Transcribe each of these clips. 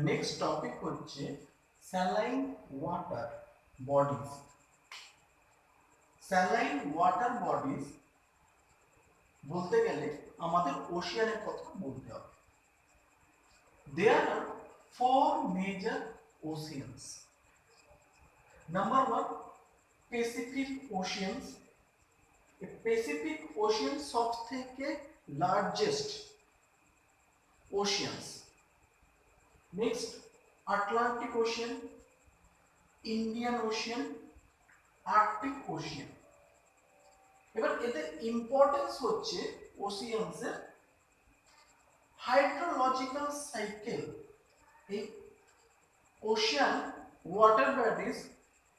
Next topic হচ্ছে saline water bodies. Saline water bodies বলতে গেলে আমাদের ওশিয়ানের কথা বলতে হবে। There are 4 major oceans. Number 1, Pacific oceans. Pacific ocean সবথেকে largest oceans. Next Atlantic ocean, Indian ocean, Arctic ocean. এবার এদের ইম্পর্টেন্স হচ্ছে ওশিয়ানসের হাইড্রোলজিক্যাল সাইকেল। এই ওশিয়ান ওয়াটার বডিজ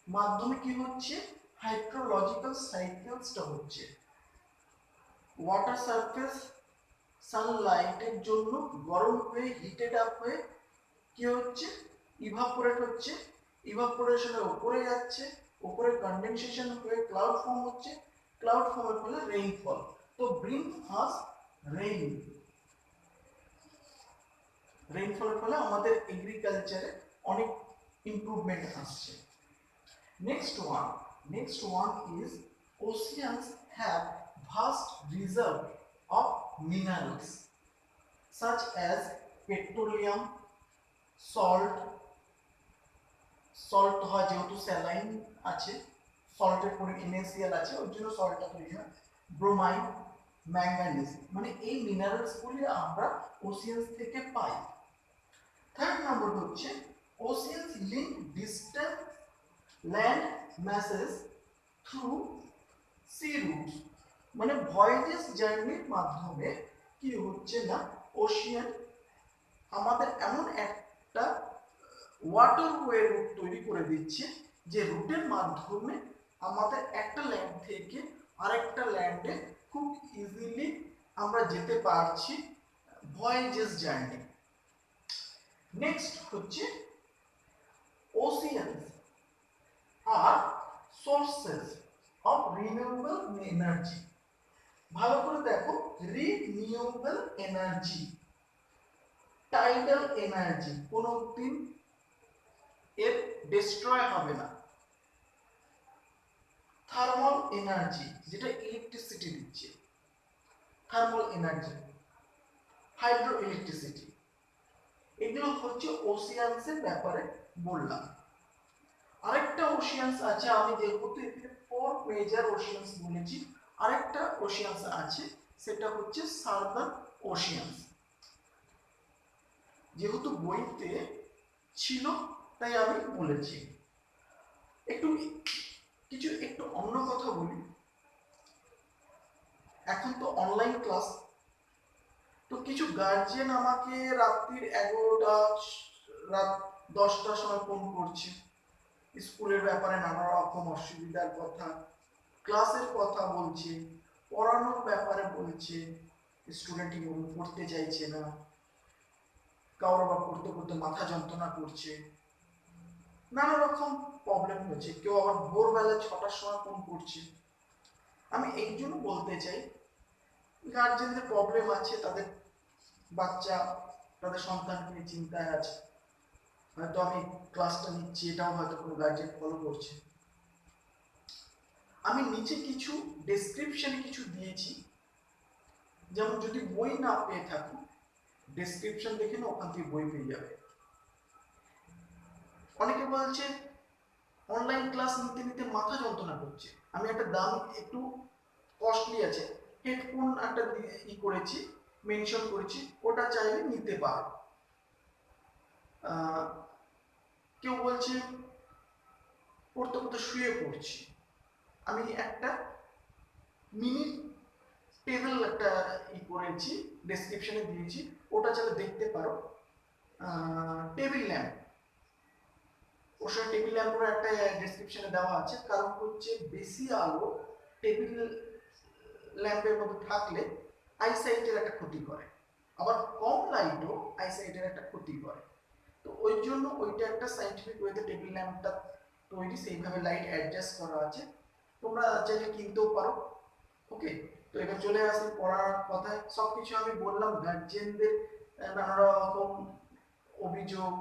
মাধ্যমে কি হচ্ছে, হাইড্রোলজিক্যাল সাইকেলসটা হচ্ছে। ওয়াটার সারফেস সানলাইটের জন্য গরম হয়ে হিটেড আপ হয়ে কি হচ্ছে, ইভাপোরেট হচ্ছে, ইভাপোরেশনের উপরে যাচ্ছে, উপরে কন্ডেনসেশন হয়ে ক্লাউড ফর্ম হচ্ছে, ক্লাউড ফর্মের ফলে রেইনফল। তো ব্রিং আস রেইন। রেইনফলের ফলে আমাদের এগ্রিকালচারে অনেক ইমপ্রুভমেন্ট আসছে। Next one is oceans have vast reserve of minerals such as petroleum, salt হয় যেহেতু স্যালাইন আছে, সল্টের পরিমাণ NaCl আছে, ওই জন্য সল্টটা তৈরি হয়। ব্রোমাইন, ম্যাঙ্গানিজ, মানে এই মিনারেলস গুলি আমরা ওশিয়ানস থেকে পাই। থার্ড নাম্বার হচ্ছে oceans link distance land masses through sea routes, মানে ভয়েজেস জার্নির মাধ্যমে কি হচ্ছে না, ওশিয়ান আমাদের এমন একটা ওয়াটারওয়ে রুট তৈরি করে দিচ্ছে যে রুটের মাধ্যমে আমাদের একটা ল্যান্ড থেকে আরেকটা ল্যান্ডে খুব ইজিলি আমরা যেতে পারছি, ভয়েজেস জার্নি। নেক্সট হচ্ছে ওশিয়ানস আর সোর্সেস অফ রিনিউয়েবল এনার্জি। ভালো করে দেখো, রিনিউয়েবল এনার্জি, টাইডাল এনার্জি কোনোদিন এর ডিস্ট্রয় হবে না। থার্মাল এনার্জি, যেটা ইলেকট্রিসিটি দিচ্ছে, থার্মাল এনার্জি, হাইড্রো ইলেকট্রিসিটি, এগুলো হচ্ছে ওশিয়ানসের ব্যাপারে বললাম। আরেকটা ওশিয়ানস আছে, আমি যেহেতু এখানে 4 মেজর ওশিয়ানস বলেছি, আরেকটা ওশিয়ানস আছে, সেটা হচ্ছে সাউদার্ন ওশিয়ানস। যেহেতু বইতে ছিল তাই আমি বলেছি। একটু অন্য কথা বলি। এখন তো অনলাইন ক্লাস, তো কিছু গার্জিয়ান আমাকে রাত্রির 11টা রাত 10টার সময় ফোন করছে, স্কুলের ব্যাপারে নানা রকম অসুবিধার কথা, ক্লাসের কথা বলছে, পড়ানোর ব্যাপারে বলছে, স্টুডেন্ট পড়তে চাইছে না, কারোর বা পড়তে পড়তে মাথা যন্ত্রণা করছে, নানা রকম প্রবলেম হচ্ছে। কেউ আবার ভোরবেলা 6টার সময় ফোন করছে। আমি এই জন্য বলতে চাই, গার্জেনদের প্রবলেম আছে, তাদের বাচ্চা তাদের সন্তানকে নিয়ে চিন্তায় আছে, হয়তো আমি ক্লাসটা নিচ্ছি এটাও হয়তো কোনো গার্জেন ফলো করছে। আমি নিচে কিছু ডেসক্রিপশনে কিছু দিয়েছি, যেমন যদি বই না পেয়ে থাকো ডেসক্রিপশন দেখে না, ওখান থেকে বই পেয়ে যাবে। অনেকে বলছে অনলাইন ক্লাস নিতে নিতে মাথা যন্ত্রণা করছে। আমি একটা দাম একটু কস্টলি আছে হেডফোন একটা করেছি, মেনশন করেছি, ওটা চাইলে নিতে পারো। কেউ বলছে পড়তে পড়তে শুয়ে পড়ছি, আমি একটা মিনি টেবিল একটা করেছি, ডেসক্রিপশনে দিয়েছি, ওটা চাইলে দেখতে পারো। টেবিল ল্যাম্প, ওর সাথে টেবিল ল্যাম্পের একটা ডেসক্রিপশনে দেওয়া আছে। কারণ হচ্ছে বেশি আলো টেবিল ল্যাম্পের মধ্যে থাকলে আইসাইটের একটা ক্ষতি করে, আবার কম লাইটও আইসাইটের একটা ক্ষতি করে। তো ওই জন্য ওইটা একটা সাইন্টিফিক ওয়েতে টেবিল ল্যাম্পটা তৈরি, সেইভাবে লাইট অ্যাডজাস্ট করা আছে, তোমরা চাইলে কিনতেও পারো। ওকে, তো এবার চলে আসি পড়ার কথায়। সবকিছু আমি বললাম, গার্জিয়ানদের নানা রকম অভিযোগ,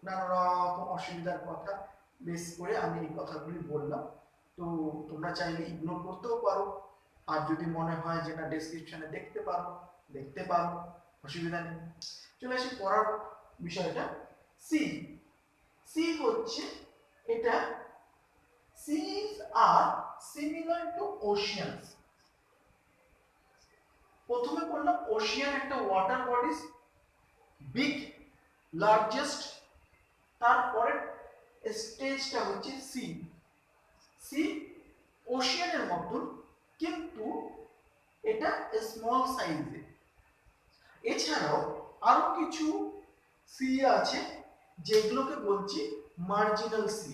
নানা রকম অসুবিধার কথা বেস করে আমি এই কথাগুলি বললাম। তো তোমরা চাইলে ইগনোর করতেও পারো, আর যদি মনে হয় যে না ডেসক্রিপশনে দেখতে পারো, অসুবিধা নেই। চলে আসি পড়ার বিষয়টা। সি, সি হচ্ছে এটা, seas are similar to oceans। প্রথমে বললাম ওশিয়ান একটা ওয়াটার বডিজ, বিগ, লার্জেস্ট। তারপরে স্টেজটা হচ্ছে সি। সি ওশিয়ানের মতন কিন্তু এটা স্মল সাইজে। এছাড়াও আরো কিছু সি আছে যেগুলোকে বলছি মার্জিনাল সি,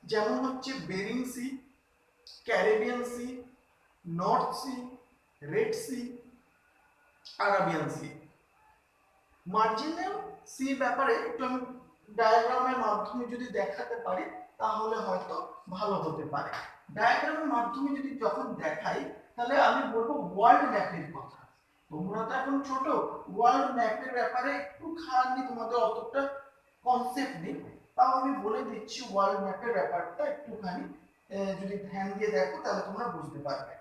যেমন হচ্ছে Bering sea, Caribbean sea, north sea, red sea, Arabian sea. Marginal sea ব্যাপারে একটু আমি ডায়াগ্রামের মাধ্যমে যদি দেখাতে পারি তাহলে হয়তো ভালো হতে পারে। ডায়াগ্রামের মাধ্যমে যদি যখন দেখাই তাহলে আমি বলবো ওয়ার্ল্ড ম্যাপের কথা। তোমরা তো এখন ছোট, ওয়ার্ল্ড ম্যাপের ব্যাপারে একটু খানি তোমাদের অতটা কনসেপ্ট নেই, তাও আমি বলে দিচ্ছি ওয়ার্ল্ড ম্যাপের ব্যাপারটা একটুখানি যদি ধ্যান দিয়ে দেখো তাহলে তোমরা বুঝতে পারবে।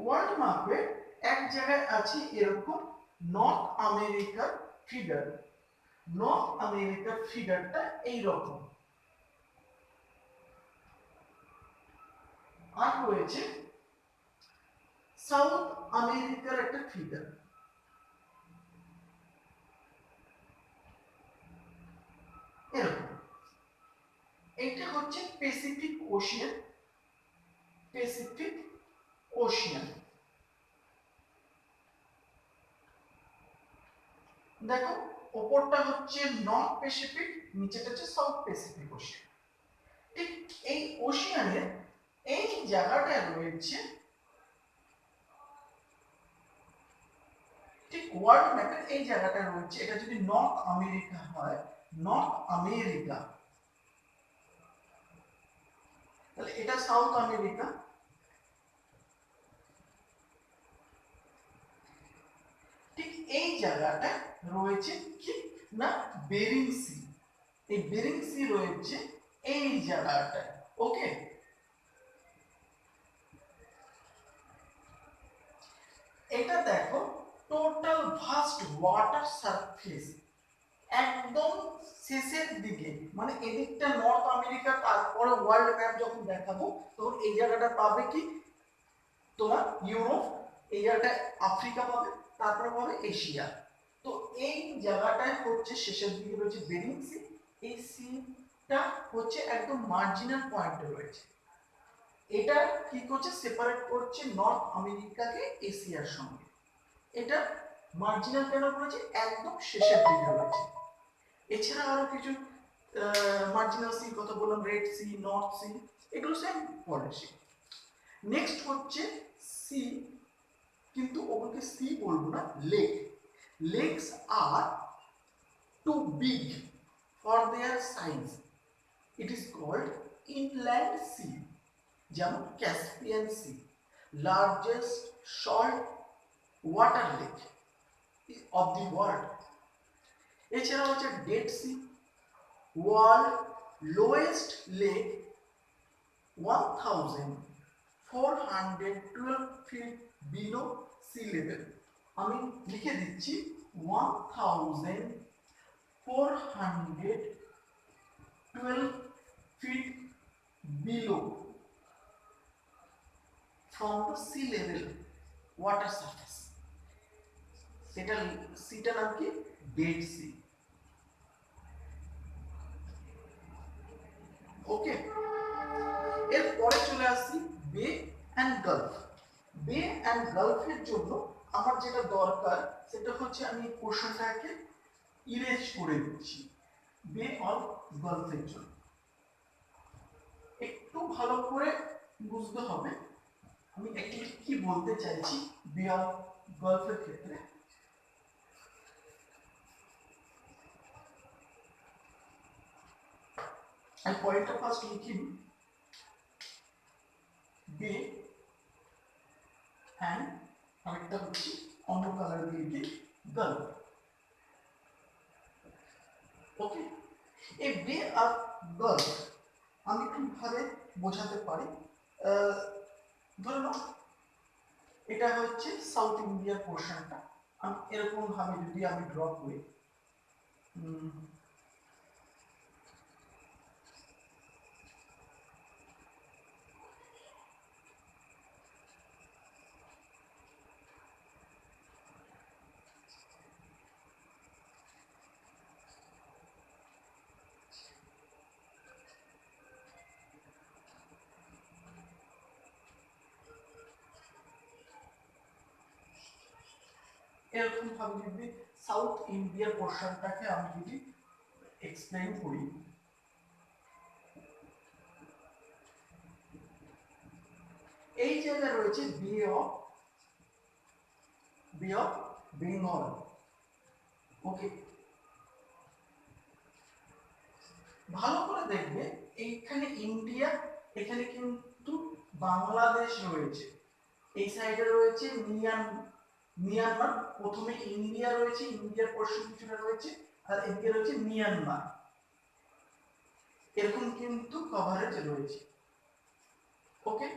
ওয়ার্ল্ড ম্যাপে এক জায়গায় আছে এরকম নর্থ আমেরিকার ফিগার। নর্থ আমেরিকার ফিগারটা এইরকম, আর রয়েছে সাউথ আমেরিকার একটা ফিগার এরকম। এটা হচ্ছে প্যাসিফিক ওশিয়ান। প্যাসিফিক ওশিয়ান দেখো, উপরটা হচ্ছে নর্থ প্যাসিফিক, নিচেটা হচ্ছে সাউথ প্যাসিফিক ওশিয়ান। ঠিক এই ওশিয়ানের এই জায়গাটায় রয়েছে, ঠিক ওয়ার্ল্ড ম্যাপের এই জায়গাটা রয়েছে, এটা যদি নর্থ আমেরিকা হয়, নর্থ আমেরিকা, তাহলে এটা সাউথ আমেরিকা। ঠিক এই জায়গাটা রয়েছে কি না বেরিং সি। এই বেরিং সি রয়েছে এই জায়গাটা। ওকে, এটা দেখো টোটাল ভাস্ট ওয়াটার সারফেস একদম শেষের দিকে, মানে এদিকটা নর্থ আমেরিকা, তারপরে ওয়ার্ল্ড ম্যাপ যখন দেখাবো তখন এই জায়গাটা পাবে কি তোমার ইউরোপ, এই জায়গাটা আফ্রিকা পাবে, তারপরে পাবে এশিয়া। তো এই জায়গাটায় হচ্ছে শেষের দিকে রয়েছে বেরিং সি। এই সিটা হচ্ছে একদম মার্জিনাল পয়েন্টে রয়েছে। এটা কি করছে, সেপারেট করছে নর্থ আমেরিকাকে এশিয়ার সঙ্গে। এটা মার্জিনাল কেন করেছে, একদম শেষের দিকে রয়েছে। এছাড়া আরো কিছু মার্জিনাল সি কথা বললাম, রেড সি, নর্থ সি, এগুলো সেম পলিসি। নেক্সট হচ্ছে সি, কিন্তু ওগুলোকে সি বলবো না, lake. Lakes are too big for their size, it is called inland sea. যেমন Caspian sea, largest salt water lake of the world. এছাড়া হচ্ছে Dead Sea, world lowest lake 1412 feet below sea level. আমি লিখে দিচ্ছি 1412 feet below from the sea level water surface। সেটা সিটার নাম কি, ডেড সি। ওকে, এরপরে চলে আসছি bay and gulf. Bay and গালফের জন্য আমার যেটা দরকার সেটা হচ্ছে আমি কোশ্চেনটাকে ইরেজ করে দিচ্ছি। বে অর গালফের জন্য একটু ভালো করে বুঝতে হবে আমি অ্যাকচুয়ালি কি বলতে চাইছি বে অর গালফের ক্ষেত্রে। আমি পয়েন্টটা ফার্স্ট লিখি, বে অ্যান্ড আরেকটা হচ্ছে অন্য কালার দিয়ে লিখি গালফ। ওকে, এই বে অফ গালফ আমি কিভাবে বোঝাতে পারি, ধরে নাও এটা হচ্ছে সাউথ ইন্ডিয়ার পোর্শনটা, আমি এরকম ভাবে যদি আমি ড্র করি, এরকম ভাবে যদি সাউথ ইন্ডিয়ার পোর্শনটাকে আমি যদি এক্সপ্লেইন করি, এই জায়গায় রয়েছে বে অফ বেঙ্গল। ওকে, ভালো করে দেখবে এইখানে ইন্ডিয়া, এখানে কিন্তু বাংলাদেশ রয়েছে, এই সাইডে রয়েছে মিয়ানমার, প্রথমে ইন্ডিয়া রয়েছে, ইন্ডিয়ার পোর্শন কিছুটা রয়েছে, আর এদিকে রয়েছে মিয়ানমার, এরকম কিন্তু কভারেজ রয়েছে। ওকে,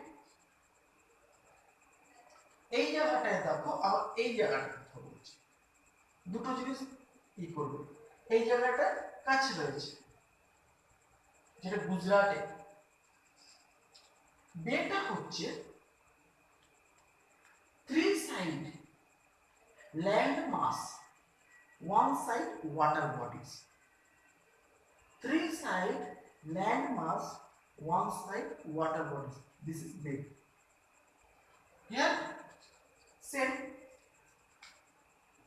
এই জায়গাটায় দেখো, আবার এই জায়গাটা কথা বলছি, দুটো জিনিস ই করবে, এই জায়গাটা কাছে রয়েছে যেটা গুজরাটে, বেটা হচ্ছে three side land mass, one side water bodies, three side land mass, one side water bodies, this is big. Here same,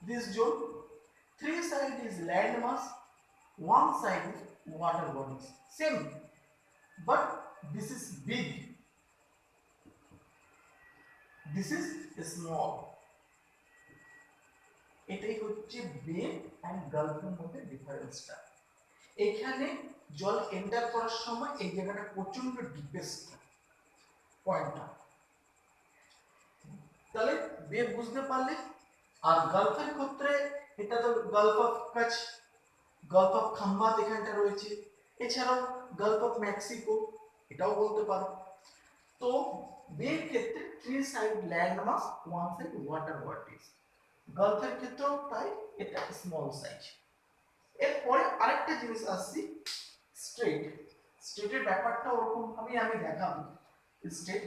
this zone, three side is land mass, one side is water bodies, same, but this is big, this is small. এটাই হচ্ছে বে and গালফের মধ্যে ডিফারেন্সটা। এখানে জল enter করার সময় এই জায়গাটা প্রচন্ড ডিপেস্ট পয়েন্টটা, তাহলে বে বুঝতে পারলে। আর গালফের ক্ষেত্রে এটা তো গালফ অফ কাচ, গালফ অফ খাম্বাত এখানটা রয়েছে, এছাড়াও গালফ অফ মেক্সিকো এটাও বলতে পারো। তো বের ক্ষেত্রে থ্রি সাইড ল্যান্ড মাস, ওয়ান সাইড ওয়াটার বডিজ, গালফের ক্ষেত্রেও তাই, এটা স্মল সাইজ। এরপরে আরেকটা জিনিস আসছি, স্ট্রেট। স্ট্রেটের ব্যাপারটা ওরকম ভাবে আমি দেখাবো। স্ট্রেট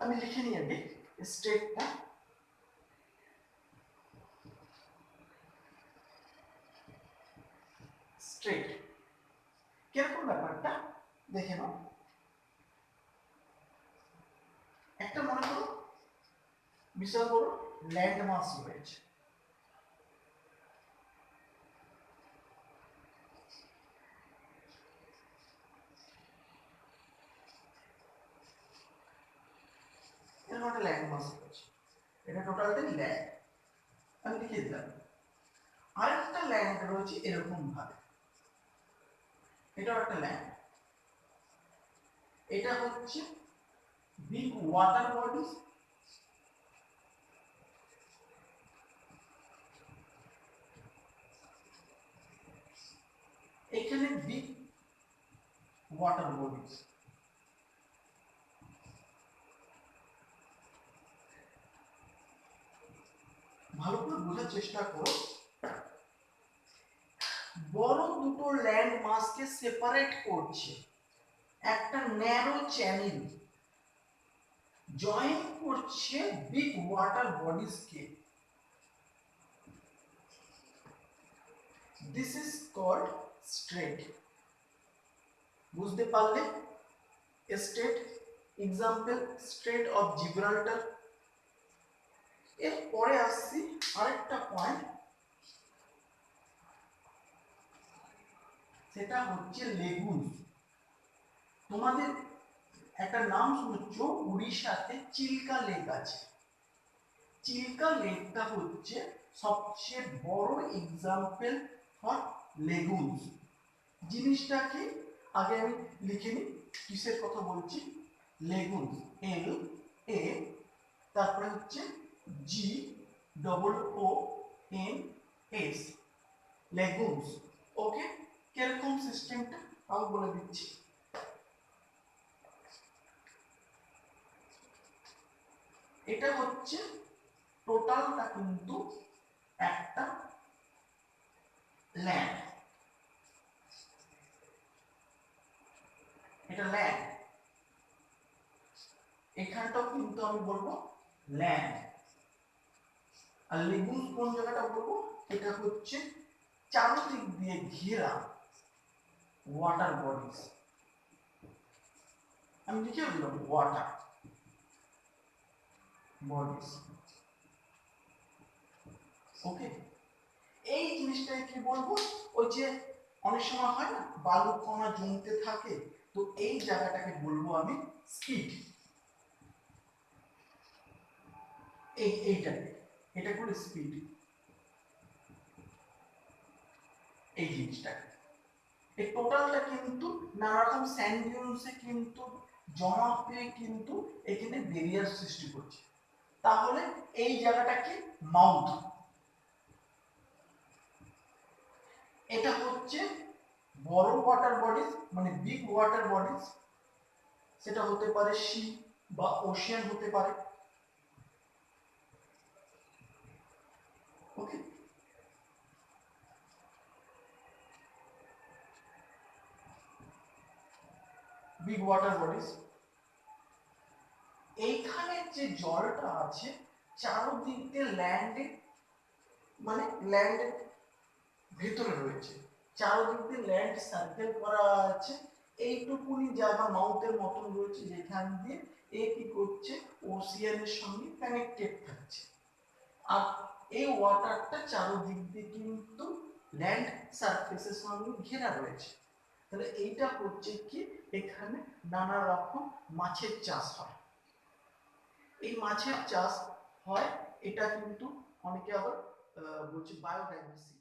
আমি লিখে নিয়ে আগে স্ট্রেটটা, স্ট্রেট কিরকম ব্যাপারটা দেখে নাও। একটা মনে করো বিশাল বড় ল্যান্ড মাস রয়েছে, এরকম একটা ল্যান্ড মাস রয়েছে, এটা টোটালটাই ল্যান্ড, আমি লিখে দিলাম। আরেকটা ল্যান্ড রয়েছে এরকম ভাবে, এটাও একটা ল্যান্ড, এটা হচ্ছে বিগ ওয়াটার বডিজ, এখানে বিগ ওয়াটার বডিজ, ভালো করে বোঝার চেষ্টা করো। বড় দুটো ল্যান্ড মাসকে সেপারেট করছে একটা ন্যারো চ্যানেল, জয়েন করছে বিগ ওয়াটার বডিজকে, দিস ইজ কল্ড স্ট্রেট। বুঝতে পারলে? Strait example strait of Gibraltar. এরপরে আসছি আরেকটা পয়েন্ট, সেটা হচ্ছে লেগুন। তোমাদের একটা নাম শুনছ উড়িষ্যাতে চিল্কা লেক আছে, চিল্কা লেকটা হচ্ছে সবচেয়ে বড় এক্সাম্পল ফর লেগুনস। জিনিসটাকে আগে আমি লিখে নিই কিসের কথা বলছি। লেগুমস, এল এ, তারপরে হচ্ছে G double O N S, legumes. Okay, কিরকম সিস্টেমটা আমি বলে দিচ্ছি। এটা হচ্ছে টোটালটা কিন্তু একটা ল্যান্ড, এটা ল্যান্ড, এখানটাও কিন্তু আমি বলবো ল্যান্ড। আর লেগুমস কোন জায়গাটা বলবো, এটা হচ্ছে চারদিক দিয়ে ঘেরা ওয়াটার বডিজ, আমি লিখে দিলাম ওয়াটার বডিজ। ওকে, এই জিনিসটাকে কি বলবো, ওই যে অনেক সময় হয় না বালু কণা জমতে থাকে, তো এই জায়গাটাকে বলবো আমি স্কিড। এইটাকে এটা করে স্পিড, এই জিনিসটাকে, এই টোটালটা কিন্তু নানা রকম স্যান্ড ডিউনসে কিন্তু জমা হয়ে কিন্তু এখানে বেরিয়ার সৃষ্টি করছে। তাহলে এই জায়গাটাকে মাউথ, এটা হচ্ছে বড় ওয়াটার বডিজ মানে বিগ ওয়াটার বডিজ, সেটা হতে পারে সি বা ওশিয়ান হতে পারে। ওকে, বিগ ওয়াটার বডিজ। এইখানে যে জলটা আছে চারদিক দিয়ে ল্যান্ডে, মানে ল্যান্ডের ভেতরে রয়েছে, চারদিক দিয়ে ল্যান্ড সার্কেল করা আছে, এইটুকুনি জায়গা মাউথের মতন রয়েছে যেখান দিয়ে এ কি করছে ওশিয়ানের সঙ্গে কানেক্টেড থাকছে। আর এই ওয়াটারটা চারদিক দিয়ে কিন্তু ল্যান্ড সারফেসের সঙ্গে ঘেরা রয়েছে। তাহলে এইটা হচ্ছে কি এখানে নানা রকম মাছের চাষ হয়। এই মাছের চাষ হয়, এটা কিন্তু অনেকে আবার বলছে বায়োডাইভার্সিটি।